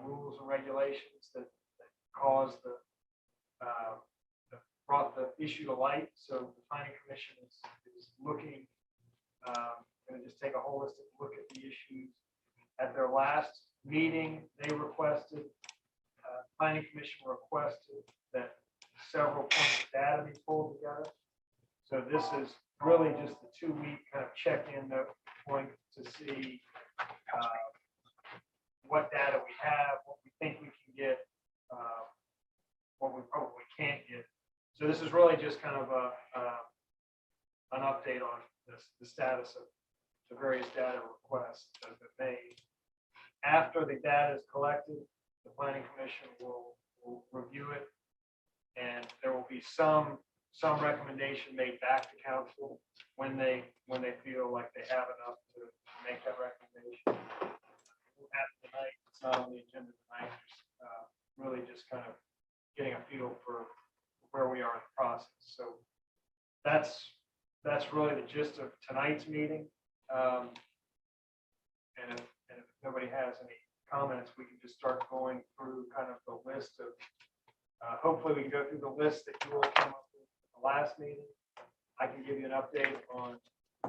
rules and regulations that caused brought the issue to light. So the planning commission is looking, going to just take a holistic look at the issues. At their last meeting, they requested, planning commission requested that several points of data be pulled together. So this is really just the 2-week kind of check-in point to see what data we have, what we think we can get, what we probably can't get. So this is really just kind of an update on the status of the various data requests that have been made. After the data is collected, the planning commission will review it, and there will be some recommendation made back to council when they feel like they have enough to make that recommendation. We'll have it tonight. It's not on the agenda tonight. Really just kind of getting a feel for where we are in the process. So that's really the gist of tonight's meeting. And if nobody has any comments, we can just start going through kind of the list of, hopefully we can go through the list that you all came up with at the last meeting. I can give you an update on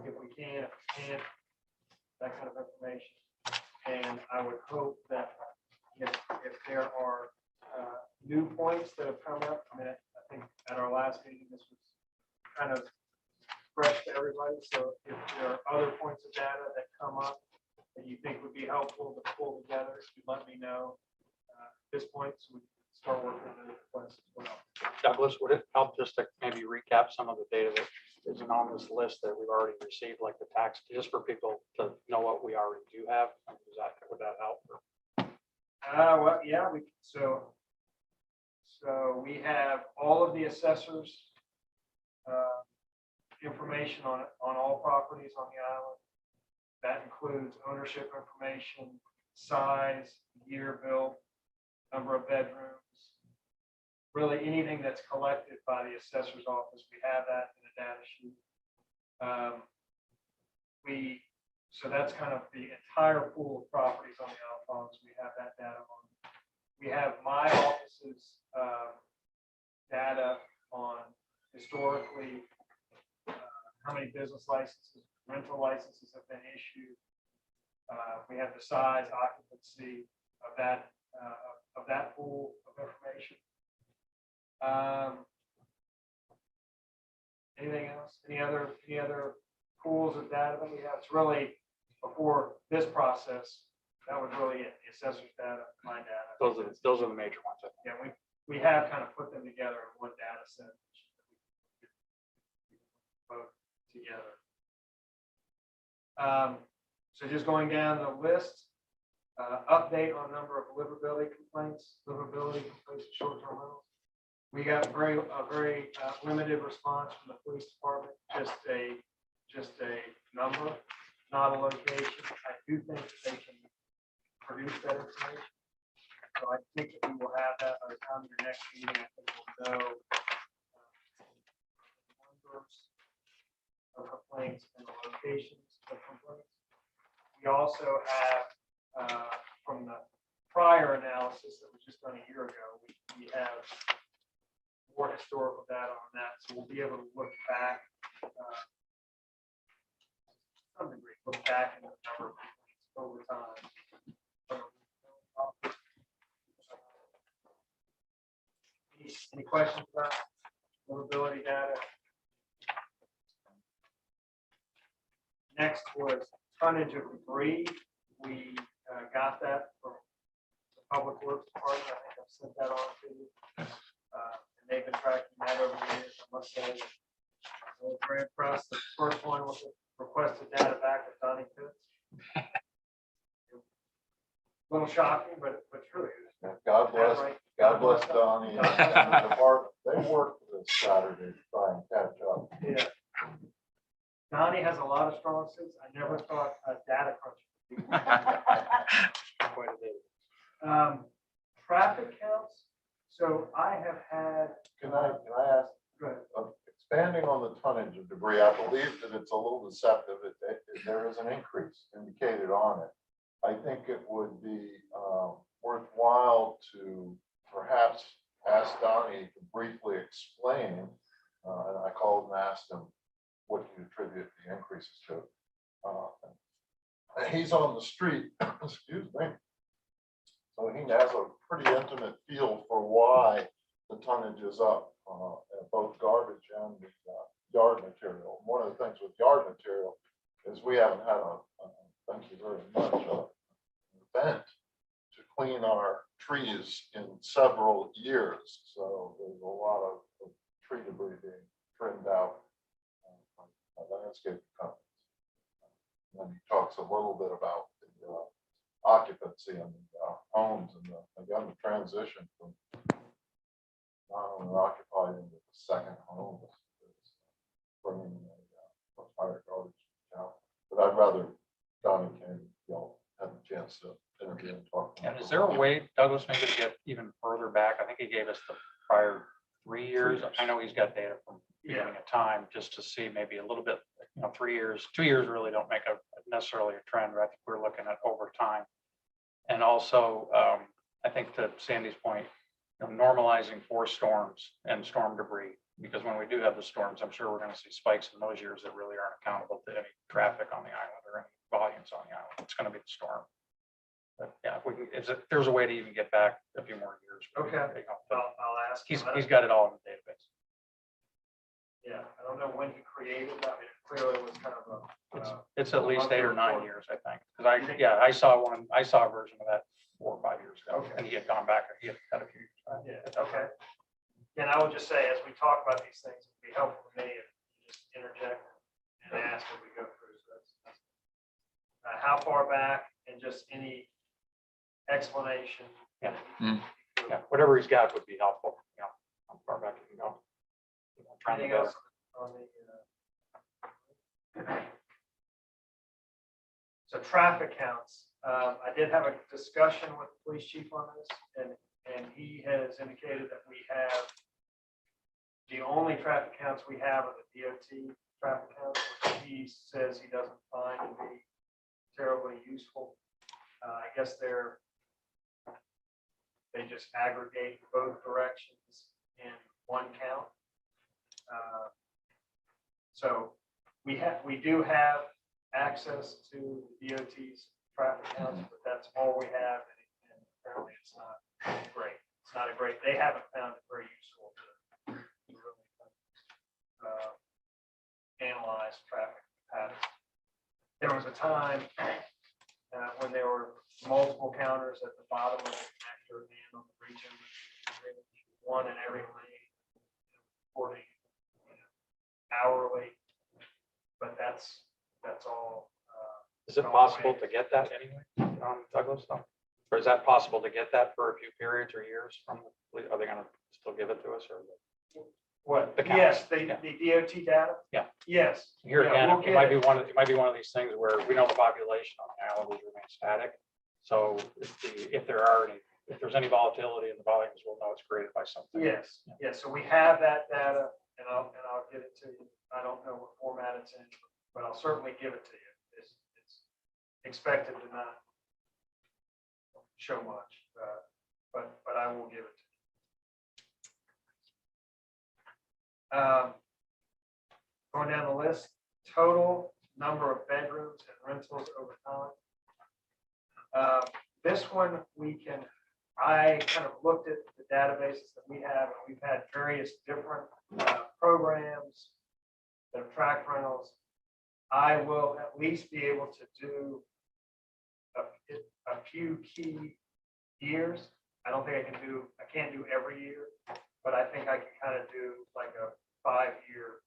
if we can, if we can't, that kind of information. And I would hope that if there are new points that have come up, I mean, I think at our last meeting, this was kind of fresh to everybody. So if there are other points of data that come up that you think would be helpful to pull together, you let me know at this point so we can start working on the requests as well. Douglas, would it help just to maybe recap some of the data that isn't on this list that we've already received, like the tax, just for people to know what we already do have? Would that help? Well, yeah, so we have all of the assessors information on all properties on the island. That includes ownership information, size, year built, number of bedrooms, really anything that's collected by the assessor's office. We have that in a data sheet. So that's kind of the entire pool of properties on the Alphonse. We have that data on. We have my office's data on historically how many business licenses, rental licenses have been issued. We have the size, occupancy of that pool of information. Anything else? Any other pools of data that we have? It's really before this process. That was really it. The assessor's data, my data. Those are the major ones. Yeah, we have kind of put them together in one data set. Both together. So just going down the list, update on number of livability complaints of short-term rentals. We got a very limited response from the police department. Just a number, not a location. I do think that they can produce that information. So I think that we will have that by the time of your next meeting. I think we'll know numbers of complaints and the locations of complaints. We also have, from the prior analysis that was just done a year ago, we have more historical data on that. So we'll be able to look back, some degree, look back in the number of complaints over time. Any questions about mobility data? Next was tonnage of debris. We got that from the Public Works Department. I think I've sent that on to you. And they've been tracking that over the years. I must say, I was very impressed. The first one was requested data back with Donnie Pitts. A little shocking, but true. God bless Donnie and the department. They worked this Saturday to try and catch up. Yeah. Donnie has a lot of strong suits. I never thought data crunching. Quite a bit. Traffic counts. So I have had. Can I ask? Go ahead. Expanding on the tonnage of debris, I believe that it's a little deceptive. There is an increase indicated on it. I think it would be worthwhile asked Donnie to briefly explain, and I called and asked him, what do you attribute the increases to? And he's on the street, excuse me. So he has a pretty intimate feel for why the tonnage is up, both garbage and the yard material. One of the things with yard material is we haven't had thank you very much, event to clean our trees in several years. So there's a lot of tree debris being trimmed out by landscape companies. And then he talks a little bit about the occupancy in the homes and again, the transition from non-owner occupied into the second home is bringing a higher garbage out. But I'd rather Donnie can, have a chance to interview and talk. And is there a way, Douglas, maybe to get even further back? I think he gave us the prior 3 years. I know he's got data from beginning of time, just to see maybe a little bit, 3 years, 2 years really don't make a necessarily a trend. I think we're looking at over time. And also, I think to Sandy's point, normalizing for storms and storm debris, because when we do have the storms, I'm sure we're going to see spikes in those years that really aren't accountable to any traffic on the island or any volumes on the island. It's going to be the storm. But yeah, if we can, if there's a way to even get back a few more years. Okay. I'll ask. He's him. got it all in the database. Yeah, I don't know when he created that. I mean, clearly it was kind of a. It's at least 8 or 9 years, I think. Because I saw a version of that 4 or 5 years ago. Okay. And he had gone back, he had a few years back. Yeah, okay. And I would just say, as we talk about these things, it'd be helpful to me if you just interject and ask as we go through. So that's how far back and just any explanation. Yeah. Yeah, whatever he's got would be helpful. Yeah, how far back you can go. Trying to Anything go. else on the, so traffic counts, I did have a discussion with the police chief on this, and he has indicated that we have the only traffic counts we have are the DOT traffic counts, which he says he doesn't find to be terribly useful. I guess they just aggregate both directions in one count. So we do have access to DOT's traffic counts, but that's all we have, and apparently it's not great. It's not a great. They haven't found it very useful to really analyze traffic patterns. There was a time when there were multiple counters at the bottom of the connector and on the region, one in every lane, reporting hourly, but that's all. Is it possible to get that anyway, Douglas? Or is that possible to get that for a few periods or years from the police? Are they going to still give it to us or? What? The counts, Yes, the yeah. DOT data. Yeah. Yes. Here Yeah, again, we'll it get might be one of these things where we know the population on the island is remain static. So if there's any volatility in the volumes, we'll know it's created by something. Yes, yes. So we have that data, and I'll get it to you. I don't know what format it's in, but I'll certainly give it to you. It's expected to not show much, but I will give it to you. Going down the list, total number of bedrooms and rentals over time. This one I kind of looked at the databases that we have, and we've had various different programs that have tracked rentals. I will at least be able to do a few key years. I don't think I can't do every year, but I think I can kind of do like a 5-year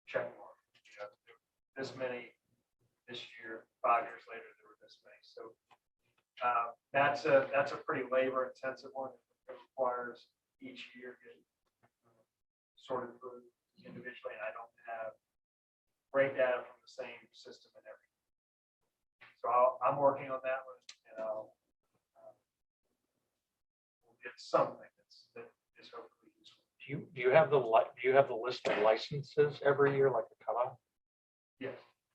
check mark. This many this year, 5 years later, there were this many. So that's a pretty labor intensive one. It requires each year getting sorted through individually, and I don't have great data from the same system and everything. So I'm working on that one, and we'll get something that is hopefully useful. Do you have the list of licenses every year, like the cutoff? Yes.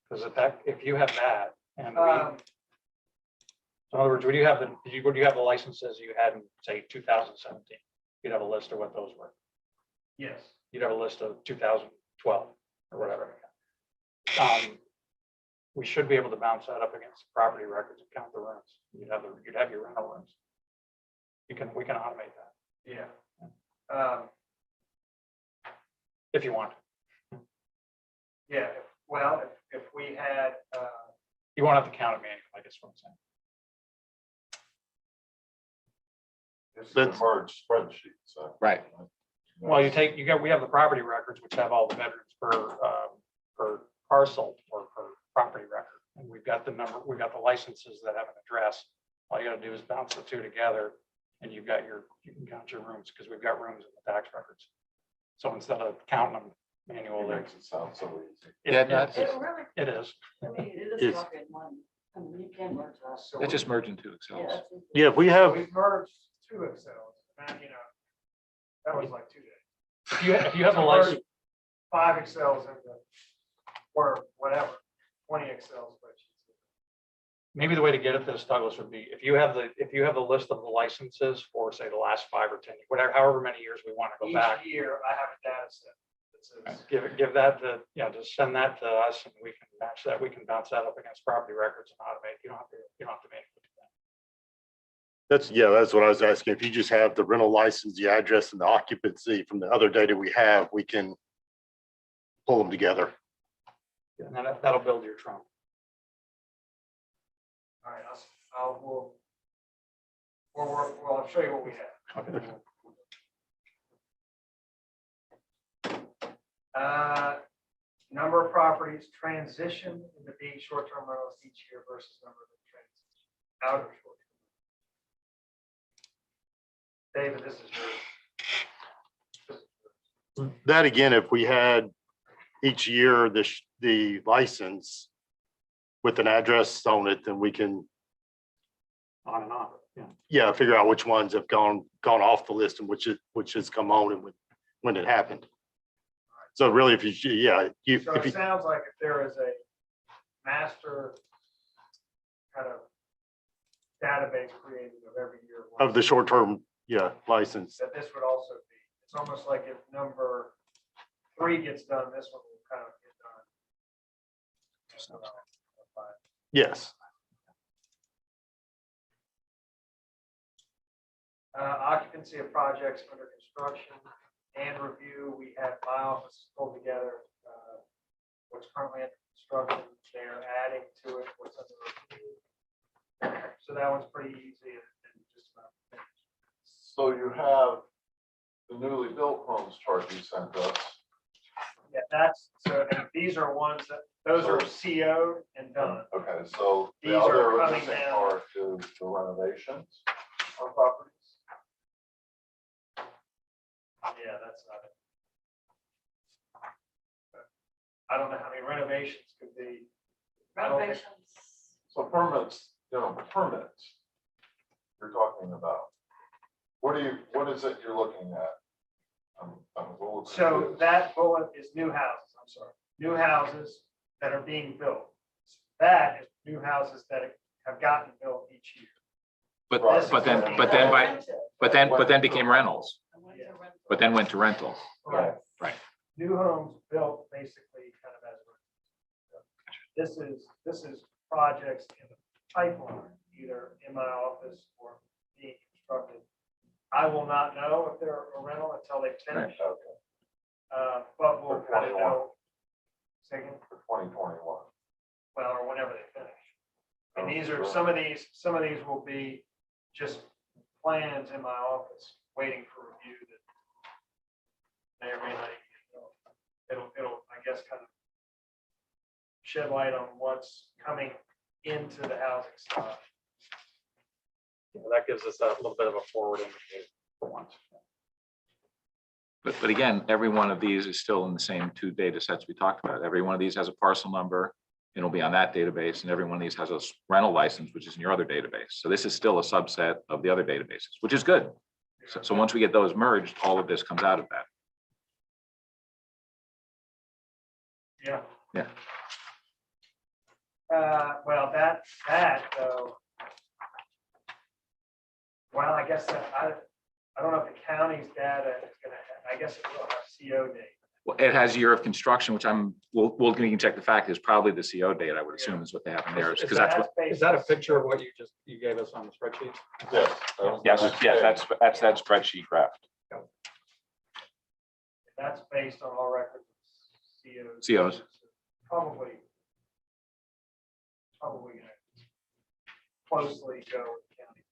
Because if you have that, and in other words, would you have the licenses you had in, say, 2017? you'd have a list of what those were. Yes. You'd have a list of 2012 or whatever. We should be able to bounce that up against property records and count the rooms. You'd have your rental rooms. We can automate that Yeah. if you want. Yeah, well, if we had, You won't have to count it manually, I guess what I'm saying. This is a That's- merged spreadsheet, so. Right. Well, we have the property records, which have all the bedrooms per parcel or per property record. And we've got the the licenses that have an address. All you gotta do is bounce the two together and you can count your rooms because we've got rooms in the tax records. So instead of counting them It manually, makes it sound so easy. Yeah, no, it Really, it is. I mean, it Is- is talking one, I mean, you can merge that. so Let's just merge into Yeah, Excel. that's- Yeah, if we have, we've merged two Excels, and that was like 2 days. If you have a So license, merge 5 Excels into, or whatever, 20 Excel spreadsheets. maybe the way to get at this, Douglas, would be if you have the list of the licenses for, say, the last 5 or 10, whatever, however many years we want to go back. Each year, I have a data set that says, Give that to, just send that to us and we can match that. We can bounce that up against property records and automate. You don't have to manually do that. that's what I was asking. If you just have the rental license, the address and the occupancy from the other data we have, we can pull them together. And then that'll build your trunk. all right, I'll show you what we have. Okay. Number of properties transition into being short-term rentals each year versus number of transition out of short-term. David, this is yours. That again, if we had each year the license with an address on it, then we can, On and on. Yeah. figure out which ones have gone off the list and which has come on and when it happened. So really, if you, So if you, it sounds like if there is a master kind of database created of every year. of the short-term, license. That this would also be, it's almost like if number 3 gets done, this one will kind of get done. Yes. Occupancy of projects under construction and review, we had my office pulled together what's currently under construction. They're adding to it what's under review. So that one's pretty easy and just about finished. So you have the newly built homes chart you sent us. Yeah, and these are ones those are CO'd and done. Okay, so These the are other coming missing down. part is the renovations on properties. Yeah, that's not it. I don't know how many renovations could be. I don't think- Renovations, So permits, permits you're talking about. What is it you're looking at? I'm a little So confused. that bullet is new houses, I'm sorry, new houses that are being built. That is new houses that have gotten built each year. But, This is what became rentals, but then went to rentals. Right. Right. New homes built basically kind of as. This is projects in the pipeline, either in my office or being constructed. I will not know if they're a rental until they finish, Okay, but we'll For kind of 21. know. Second, for 2021. well, or whenever they finish. And Oh, these are, sure. some of these will be just plans in my office waiting for review that may or may not even get built. It'll, I guess, kind of shed light on what's coming into the housing stock. That gives us a little bit of a forward indicator for once. But again, every one of these is still in the same 2 data sets we talked about. Every one of these has a parcel number. It'll be on that database, and every one of these has a rental license, which is in your other database. So this is still a subset of the other databases, which is good. So once we get those merged, all of this comes out of that. Yeah. Yeah. Well, that though. Well, I guess that I don't know if the county's data is gonna, I guess it will have CO date. Well, it has year of construction, which we can check the fact is probably the CO date, I would assume is what they have in there, because that's what, Is that a picture of what you gave us on the spreadsheet? Yes. that was the yes, next yes, page. that's that spreadsheet graph. That's based on all records of COs. COs. Probably gonna closely go with the county's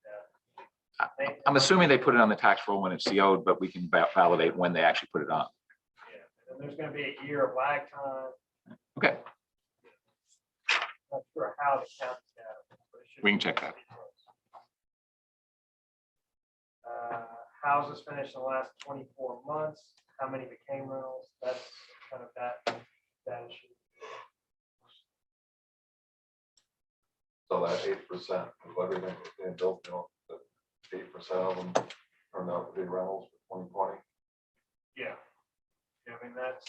data. I'm assuming they put it on the tax roll when it's CO'd, but we can validate when they actually put it on. Yeah, and there's gonna be a year of lag time. Okay, Not sure how the county's data. but it should we can be check that. pretty close. Houses finished in the last 24 months, how many became rentals? That's kind of that issue. So that 8% of everything that's being built, you know, that 8% of them turned out to be rentals for 2020. Yeah. Yeah, I mean, that's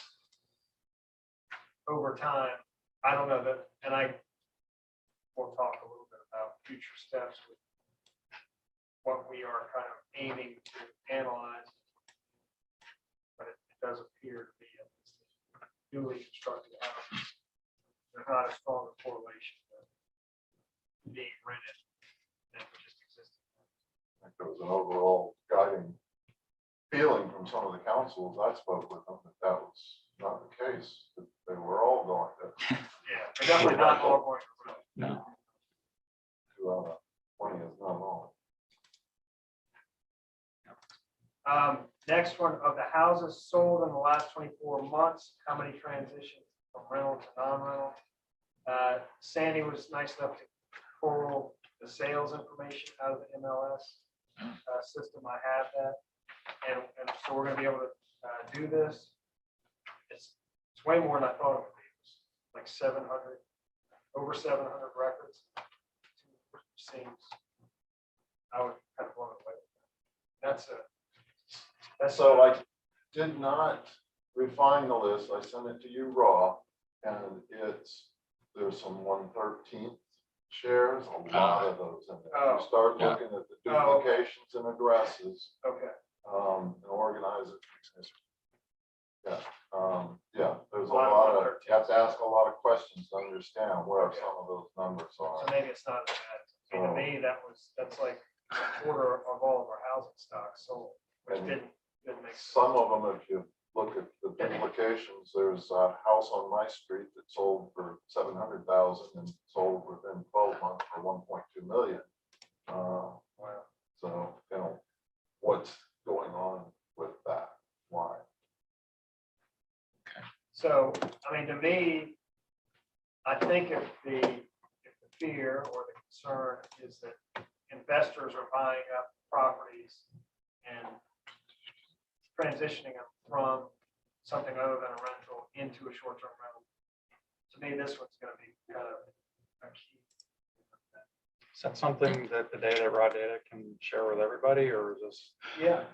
over time. I don't know that, and we'll talk a little bit about future steps with what we are kind of aiming to analyze. But it does appear to be a newly constructed houses. There's not a strong correlation with being rented than just existing. I think there was an overall guiding feeling from some of the councils I spoke with them that was not the case, that they were all going to. Yeah, they're definitely not all going to rent. No. 2 out of 20 is not long. Next one, of the houses sold in the last 24 months, how many transitioned from rental to non-rental? Sandy was nice enough to pull the sales information out of the MLS system. I have that. And so we're gonna be able to do this. It's way more than I thought it would be. It's like 700, over 700 records. Which seems, I would kind of blown away. That's So I did not refine the list. I sent it to you raw, and there's some 1/13 shares, a lot of those in there. Oh. You start Yeah. looking at the Oh. duplications and addresses, okay. and organize it. Yeah, yeah, there's a Lot of lot of, 1/13. you have to ask a lot of questions to understand where Okay. some of those numbers So are. maybe it's not as bad. I mean, to me, that's like a quarter of all of our housing stock sold, which And didn't make sense. Some of them, if you look at the duplications, there's a house on my street that sold for 700,000 and sold within 12 months for 1.2 million. Wow. So, you know, what's going on with that? Why? So, I mean, to me, I think if the fear or the concern is that investors are buying up properties and transitioning them from something other than a rental into a short-term rental. To me, this one's gonna be kind of a key. Is that something that the data, raw data can share with everybody, or is this? Yeah,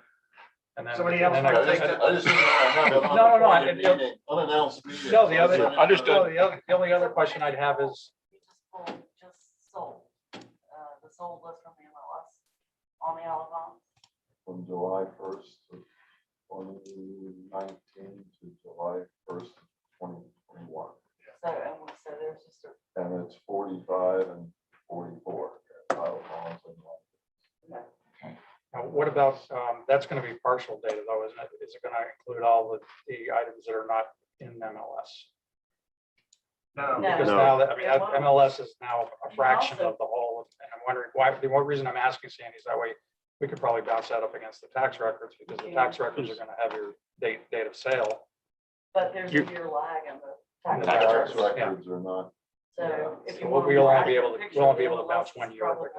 And then, Somebody and else then might I take think- I just didn't want to have an No, no, no, unappointed I- meeting, unannounced meeting. No, the other, Understood. no, the only other question I'd have is, We just sold, the sold list from the MLS on the Alabama. From July 1st of 2019 to July 1st of 2021. So, and we said there's just a, And it's 45 and 44. now, what about, that's gonna be partial data though, isn't it? Is it gonna include all the items that are not in MLS? no. No. Because No. now that, I mean, It won't. MLS is now a You fraction also- of the whole, and I'm wondering why, the one reason I'm asking Sandy is that way, we could probably bounce that up against the tax records, because the tax records are gonna have your date of sale. but there's a You- year lag in the The tax tax records. Tax records are not. So if So you we'll- want. we'll more only be able to- accurate we'll only be picture, able to bounce MLS 1 is year, I probably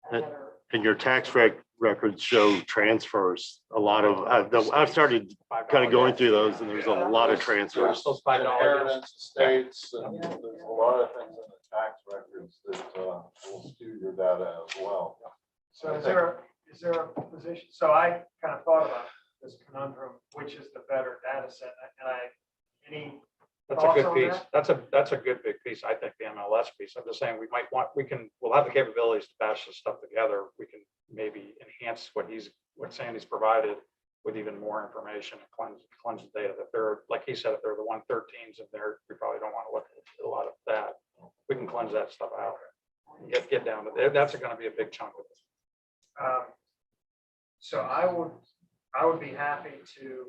a That- better- And your tax records show transfers, a lot of, I've started kind of going through those and there's a lot of transfers. Those $5 Inheritance, estates, and Yeah. there's a lot of things in the tax records that will skew your data as well. So is there a position, so I kind of thought about this conundrum, which is the better data set, and any That's a thoughts good on piece. that? That's a good big piece. I think the MLS piece. I'm just saying, we'll have the capabilities to bash this stuff together. We can maybe enhance what Sandy's provided with even more information and cleanse the data. If they're, like he said, if they're the 113s in there, we probably don't want to look at a lot of that. We can cleanse that stuff out. Get down to there. That's going to be a big chunk of it. So I would be happy to,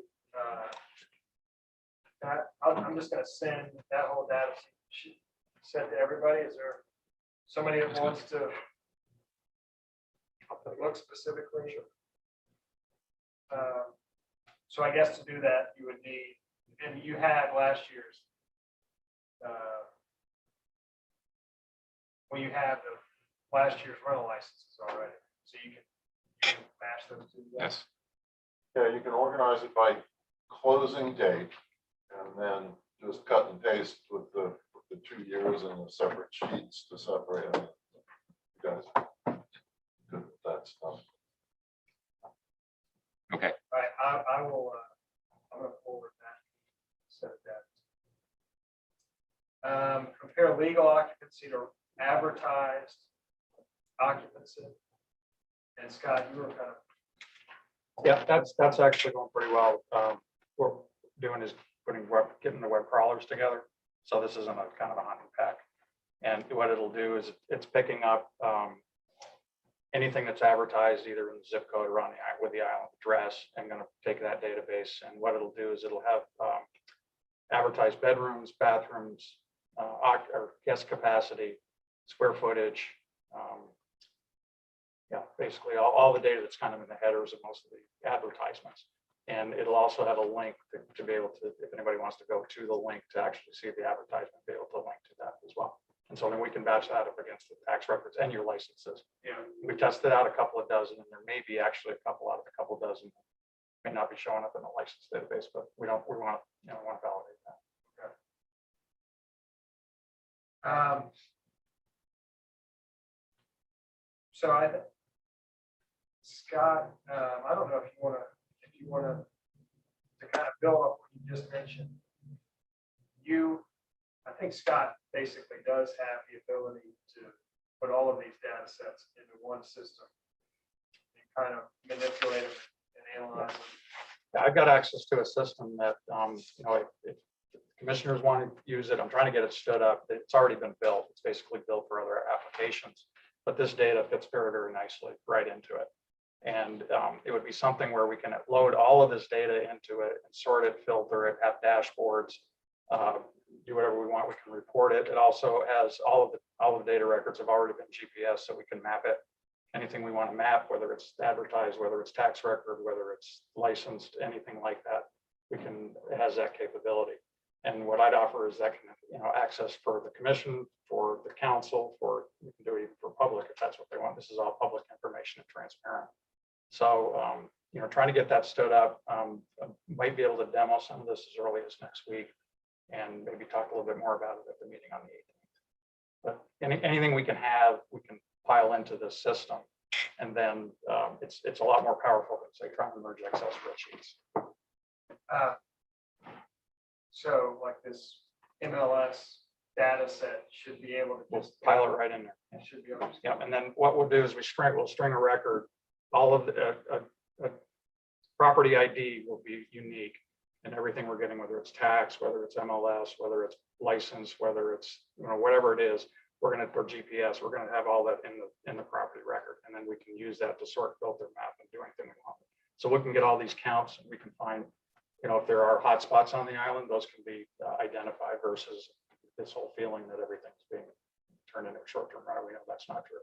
I'm just gonna send that whole data sheet sent to everybody. Is there somebody that wants to look specifically? So I guess to do that, you would need, and you had last year's, well, you have the last year's rental licenses already, so you can match those two. together. Yes. Yeah, you can organize it by closing date and then just cut and paste with the 2 years and the separate sheets to separate them. You guys good with that stuff? Okay. All right, I will, I'm gonna forward that. Set that. Compare legal occupancy to advertised occupancy. And Scott, you were kind of, Yeah, that's actually going pretty well. What we're doing is getting the web crawlers together. So this isn't a kind of a hunting pack. And what it'll do is it's picking up anything that's advertised either in the zip code or on with the island address, and going to take that database. And what it'll do is it'll have advertised bedrooms, bathrooms, or guest capacity, square footage. Yeah, basically all the data that's kind of in the headers of most of the advertisements. And it'll also have a link to be able to, if anybody wants to go to the link to actually see the advertisement, be able to link to that as well. And so then we can batch that up against the tax records and your licenses. yeah, We tested out a couple of dozen, and there may be actually a couple out of a couple dozen may not be showing up in the license database, but we want to validate that. So Scott, I don't know if you want to kind of build up what you just mentioned. I think Scott basically does have the ability to put all of these data sets into one system and kind of manipulate them and analyze them. Yeah, I've got access to a system that, if commissioners want to use it, I'm trying to get it stood up. It's already been built. It's basically built for other applications, but this data fits very, very nicely right into it. And it would be something where we can load all of this data into it and sort it, filter it, have dashboards, do whatever we want. We can report it. It also has all of the data records have already been GPS, so we can map it. Anything we want to map, whether it's advertised, whether it's tax record, whether it's licensed, anything like that, it has that capability. And what I'd offer is that access for the commission, for the council, we can do it even for public if that's what they want. This is all public information and transparent. So, trying to get that stood up, might be able to demo some of this as early as next week and maybe talk a little bit more about it at the meeting on the 18th. But anything we can pile into this system, and then it's a lot more powerful than say trying to merge Excel spreadsheets. So like this MLS data set should be able to We'll just pile it right in there. It should be able to. Yeah, and then what we'll do is we'll string a record. All of a property ID will be unique, and everything we're getting, whether it's tax, whether it's MLS, whether it's license, whether it's whatever it is, or GPS, we're gonna have all that in the property record, and then we can use that to sort, filter, map, and do anything we want. So we can get all these counts, and we can find, if there are hot spots on the island, those can be identified versus this whole feeling that everything's being turned into a short-term rental. We know that's not true.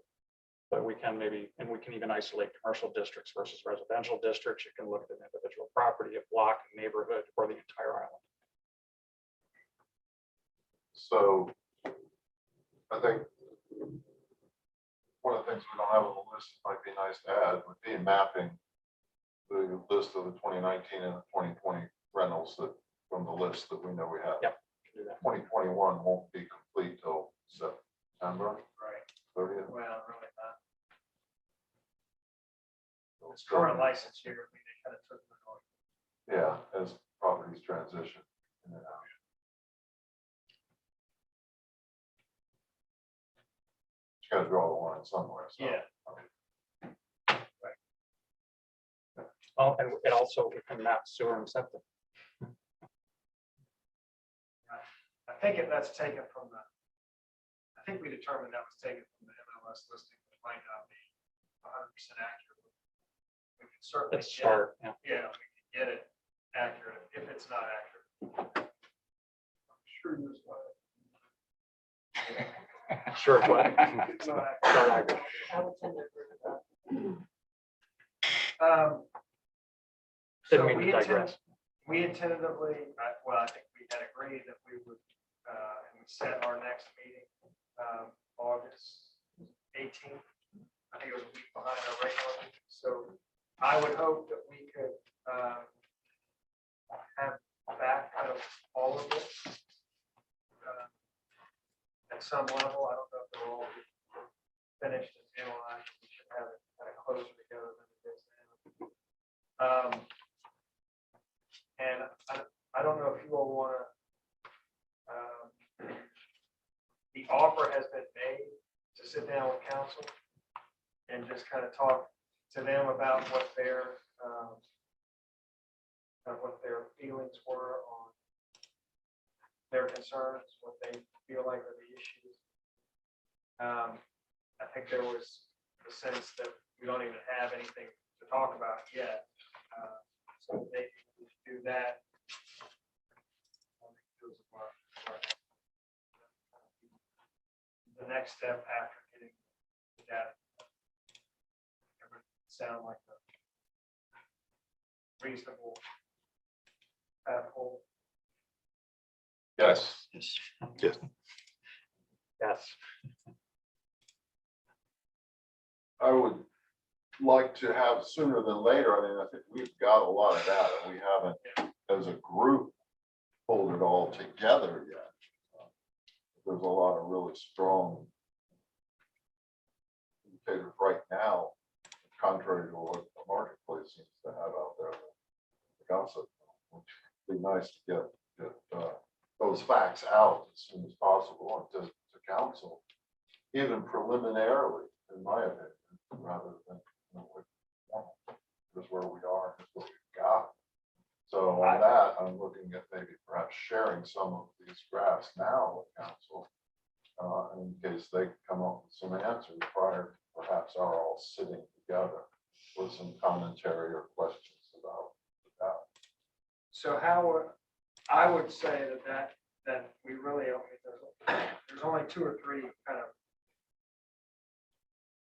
But we can even isolate commercial districts versus residential districts. You can look at an individual property, a block, a neighborhood, or the entire island. So I think one of the things we don't have on the list might be nice to add would be mapping the list of the 2019 and the 2020 rentals from the list that we know we have. Yep, can do that. 2021 won't be complete till September Right. 30th. Well, really not. So It's current license year, they kind of took the north. Yeah, as properties transition in and out. You gotta draw the line somewhere. So. Yeah. Right. Oh, and it also we can map sewer and septic. I think that's taken from the, I think we determined that was taken from the MLS listing, which might not be 100% accurate. We can certainly Let's get, start, yeah. yeah, we can get it accurate if it's not accurate. I'm sure there's one. Sure, but It's not accurate. I would tend to agree with that. So Didn't mean to we digress. we had tentatively, well, I think we had agreed that we would, and we set our next meeting, August 18th. I think it was a week behind our regular meeting. So I would hope that we could have back kind of all of it at some level. I don't know if they're all finished and analyzed. We should have it kind of closer together than it is now. And I don't know if you all want to, the offer has been made to sit down with council and just kind of talk to them about what their feelings were on their concerns, what they feel like are the issues. I think there was the sense that we don't even have anything to talk about yet. So maybe we should do that. The next step after getting that sound like a reasonable path forward. Yes. yes, I would like to have sooner than later. I mean, I think we've got a lot of data. We haven't, as a group, pulled it all together yet. There's a lot of really strong indicators right now, contrary to what the marketplace seems to have out there. The gossip, which would be nice to get those facts out as soon as possible and to council, even preliminarily, in my opinion, rather than just where we are, is what we've got. So on that, I'm looking at maybe perhaps sharing some of these graphs now with council, in case they come up with some answers prior, perhaps are all sitting together with some commentary or questions about that. So how, I would say that we really, there's only 2 or 3 kind of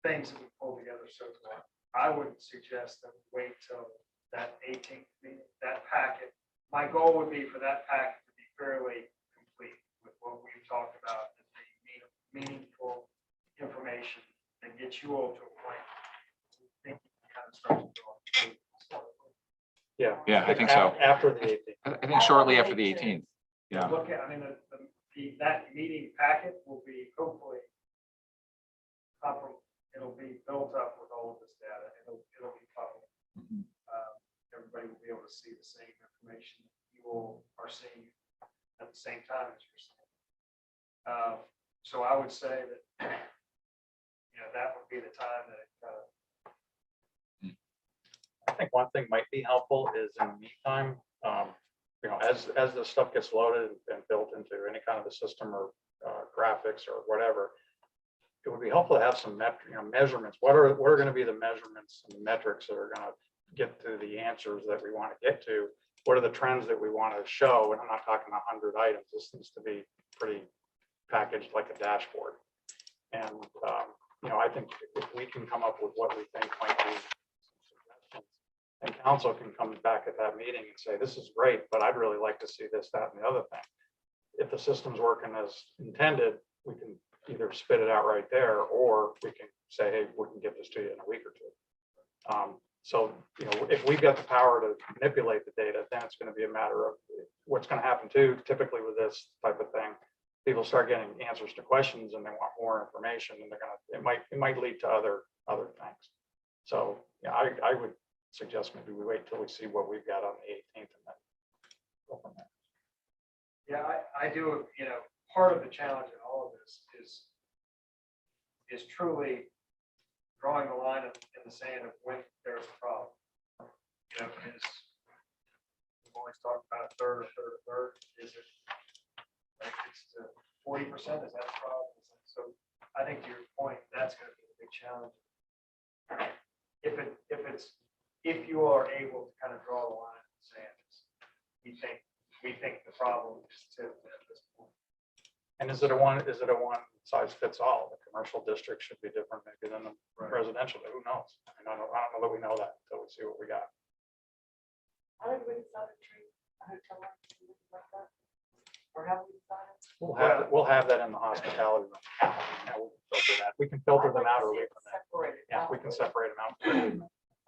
things that we pulled together so far. I would suggest that we wait till that 18th meeting, that packet. My goal would be for that packet to be fairly complete with what we've talked about as the meaningful information and get you all to a point. I think you can kind of start to go. Yeah. Yeah, I think so. After the 18th. I think shortly after the 18th. Yeah. Look at, I mean, that meeting packet will be hopefully, it'll be built up with all of this data. It'll be public. Mhm. Everybody will be able to see the same information you all are seeing at the same time as you're seeing. So I would say that, that would be the time that it kind of. I think one thing might be helpful is in the meantime, as the stuff gets loaded and built into any kind of a system or graphics or whatever, it would be helpful to have some measurements. What are going to be the measurements and metrics that are going to get to the answers that we want to get to? What are the trends that we want to show? And I'm not talking 100 items. This needs to be pretty packaged like a dashboard. And I think if we can come up with what we think might be some suggestions, and council can come back at that meeting and say, this is great, but I'd really like to see this, that, and the other thing. If the system's working as intended, we can either spit it out right there, or we can say, hey, we can get this to you in a week or 2. So, if we've got the power to manipulate the data, then it's going to be a matter of what's going to happen too. Typically with this type of thing, people start getting answers to questions and they want more information, and it might lead to other things. So yeah, I would suggest maybe we wait till we see what we've got on the 18th and then go from there. Yeah, I do, part of the challenge in all of this is truly drawing the line in the sand of when there's a problem. know, is, we've always talked about a third, a third. Is it, like, it's 40%, is that the problem? So I think to your point, that's gonna be a big challenge. If you are able to kind of draw the line in the sand, we think the problem is to at this point. And is it a one size fits all? The commercial district should be different maybe than the residential, but who knows? I don't know that we know that until we see what we got. How did we decide to treat a hotel room like that? Or have we decided? We'll have that in the hospitality room. Yeah, we can filter that. We can filter them out or leave them in. Separated. Yeah, we can separate them out.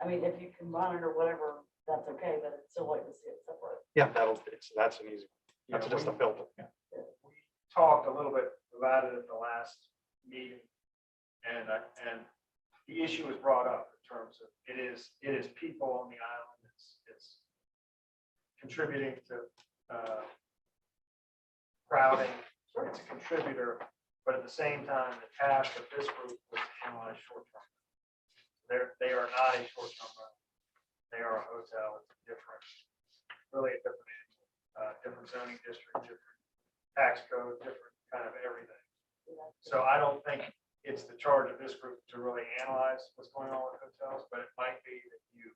I mean, if you combine it or whatever, that's okay, but it's still like to see it separate. Yeah, that's an easy, that's just a filter. Yeah. We talked a little bit about it at the last meeting. And the issue was brought up in terms of, it is people on the island. It's contributing to crowding. It's a contributor, but at the same time, the task of this group was to analyze short-term. They are not a short-term rental. They are a hotel. It's really a different zoning district, different tax code, different kind of everything. So I don't think it's the charge of this group to really analyze what's going on with hotels, but it might be that you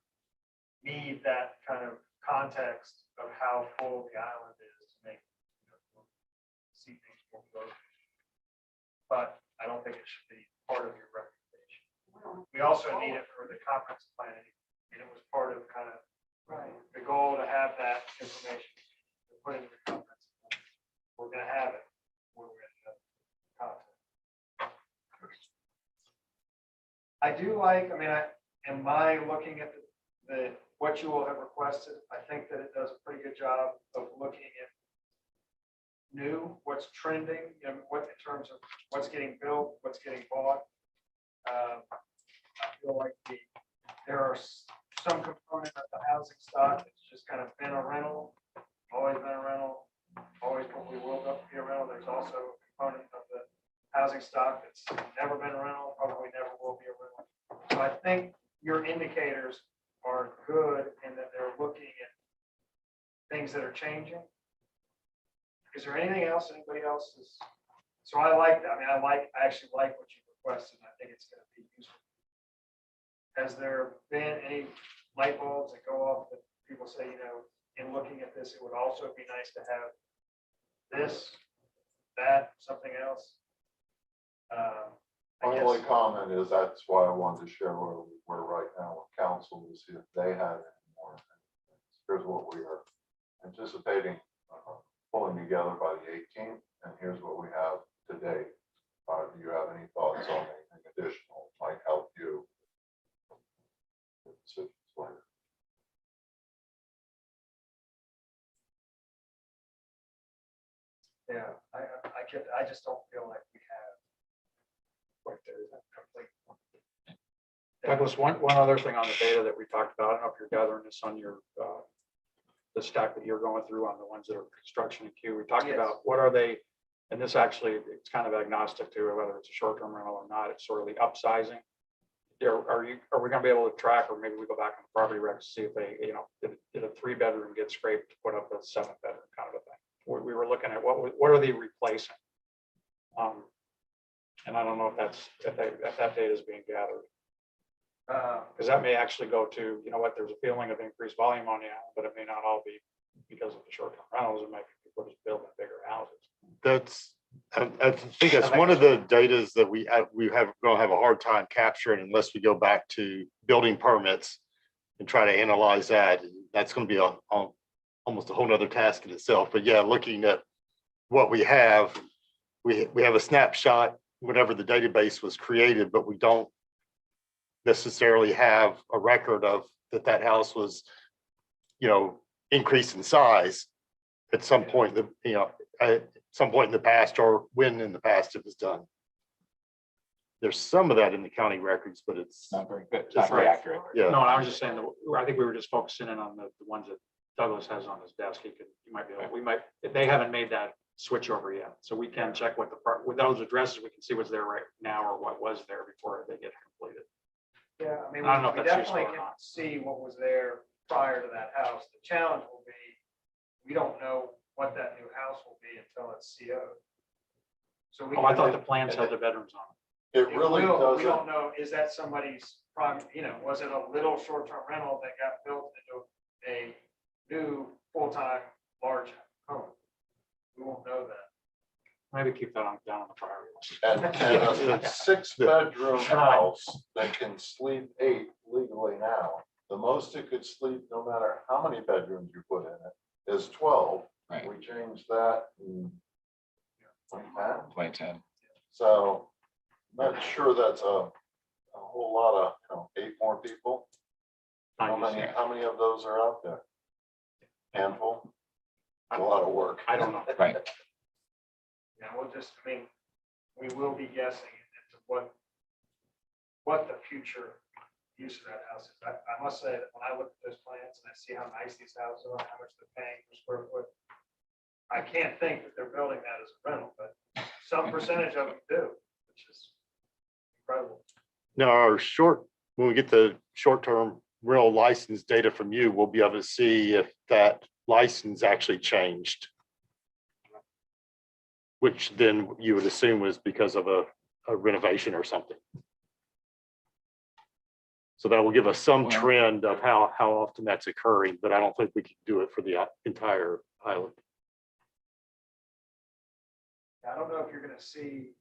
need that kind of context of how full the island is to make, see things more closely. But I don't think it should be part of your recommendation. We also need it for the conference planning, and it was part of kind of the goal to have that information to put into the conference. We're gonna have it. We're gonna have content. I do like, am I looking at what you all have requested? I think that it does a pretty good job of looking at what's trending, what in terms of what's getting built, what's getting bought. I feel like there are some component of the housing stock that's just kind of been a rental, always been a rental, always probably will be a rental. There's also a component of the housing stock that's never been a rental, probably never will be a rental. So I think your indicators are good in that they're looking at things that are changing. Is there anything else anybody else is? So I like that. I actually like what you requested. I think it's going to be useful. Has there been any light bulbs that go off that people say, in looking at this, it would also be nice to have this, that, something else? My only comment is that's why I wanted to share where we were right now with council to see if they had any more. Here's what we are anticipating pulling together by the 18th, and here's what we have today. Do you have any thoughts on anything additional might help you? Yeah, I just don't feel like we have quite the complete. Douglas, one other thing on the data that we talked about, I don't know if you're gathering this on your, the stack that you're going through on the ones that are construction and queue. We talked Yes. about what are they, and this actually, it's kind of agnostic to whether it's a short-term rental or not. It's sort of the upsizing. Are we gonna be able to track, or maybe we go back on the property records to see if they, did a 3-bedroom get scraped to put up a 7-bedroom kind of a thing? We were looking at what are they replacing? And I don't know if that data is being gathered. Because that may actually go to, there's a feeling of increased volume on the island, but it may not all be because of the short-term rentals. It might be people just building bigger houses. I think that's one of the datas that we gonna have a hard time capturing unless we go back to building permits and try to analyze that. That's gonna be almost a whole nother task in itself. But yeah, looking at what we have a snapshot whenever the database was created, but we don't necessarily have a record of that house was, increased in size at some point, at some point in the past, or when in the past it was done. There's some of that in the county records, but it's Not very good. It's not very accurate. yeah. No, I was just saying, I think we were just focusing in on the ones that Douglas has on his desk. They haven't made that switch over yet. So we can check with those addresses, we can see what's there right now or what was there before they get completed. Yeah, I don't know if we that's useful definitely or can not. see what was there prior to that house. The challenge will be, we don't know what that new house will be until it's CO'd. So we. Oh, I can- thought the plans had the bedrooms on it. It really will. We doesn't, don't know, is that somebody's prime, was it a little short-term rental that got built into a new full-time large home? We won't know that. Maybe keep that on, down on the priority list. and a six-bedroom house that can sleep 8 legally now, the most it could sleep, no matter how many bedrooms you put in it, is 12. Right. We changed that in 2010. 2010. So I'm not sure that's a whole lot of, 8 more people. How Not many, used. how many of those are out there? Handful? A lot of work. I don't know. Right. Yeah, we'll just, we will be guessing into what the future use of that house is. I must say that when I look at those plans and I see how nice these houses are, how much they're paying per square foot, I can't think that they're building that as a rental, but some percentage of them do, which is incredible. Now, when we get the short-term rental license data from you, we'll be able to see if that license actually changed. Which then you would assume was because of a renovation or something. So that will give us some Well- trend of how often that's occurring, but I don't think we can do it for the entire island. I don't know if you're gonna see,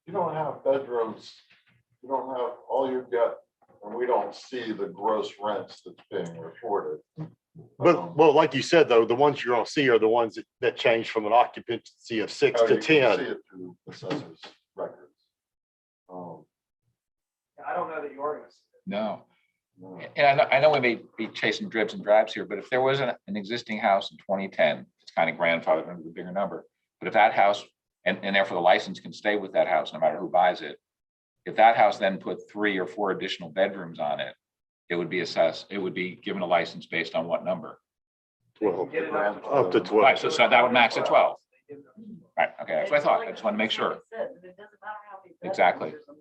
You don't have bedrooms, you don't have, all you've got, and we don't see the gross rents that's being reported. But, well, like you said, though, the ones you're gonna see are the ones that change from an occupancy of 6 Oh, to you can 10. See it through assessors records. I don't know that you are gonna see it. No. No. And I know we may be chasing dribs and drabs here, but if there was an existing house in 2010, it's kind of grandfathered under the bigger number. But if that house, and therefore the license can stay with that house no matter who buys it. If that house then put 3 or 4 additional bedrooms on it, it would be assessed, it would be given a license based on what number? They can 12. get it Up to 12. Right, so that would max at 12. Right, okay, that's what I thought. I just wanted to make sure. It doesn't matter how many bedrooms, Exactly. there's a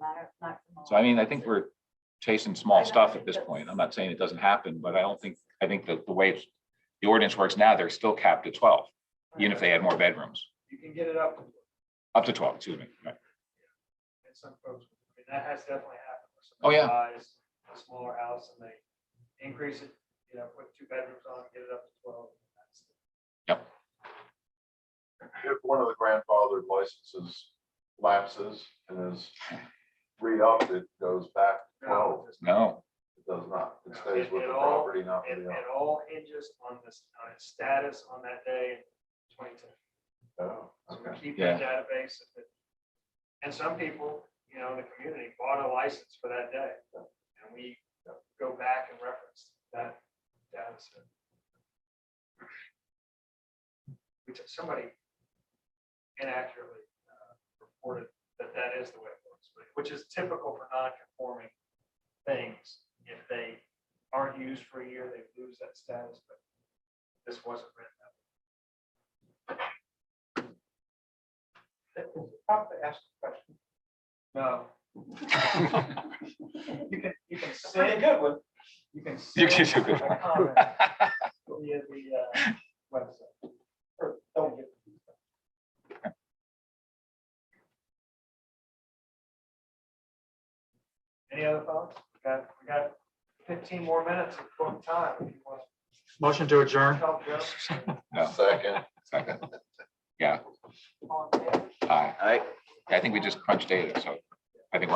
maximum. So I mean, I think we're chasing small stuff at this point. I'm not saying it doesn't happen, but I think that the way the ordinance works now, they're still capped at 12, even if they had more bedrooms, You can get it up to up to 12, excuse me. Right. and some folks, that has definitely happened. Oh, where somebody yeah. Buys a smaller house and they increase it, put 2 bedrooms on, get it up to 12. Yep. If one of the grandfathered licenses lapses and is re-upped, it goes back to 12. No, It does not. It No, stays with it the all- property, not with It the owner. all hinges on its status on that day in 2010. Oh, So we okay. keep that database. And some people, in the community bought a license for that day. And we go back and reference that data set. Somebody inaccurately reported that is the way it works, which is typical for non-conforming things. If they aren't used for a year, they lose that status, but this wasn't written that way. Probably ask the question. No. You can say. Good one. You can. You can send do good. a comment via the website. Or don't get. Any other thoughts? We got 15 more minutes of book time. If you want Motion to to adjourn. help Joe. no, Second. second. Yeah, All in favor? aye. I think we just crunched data, so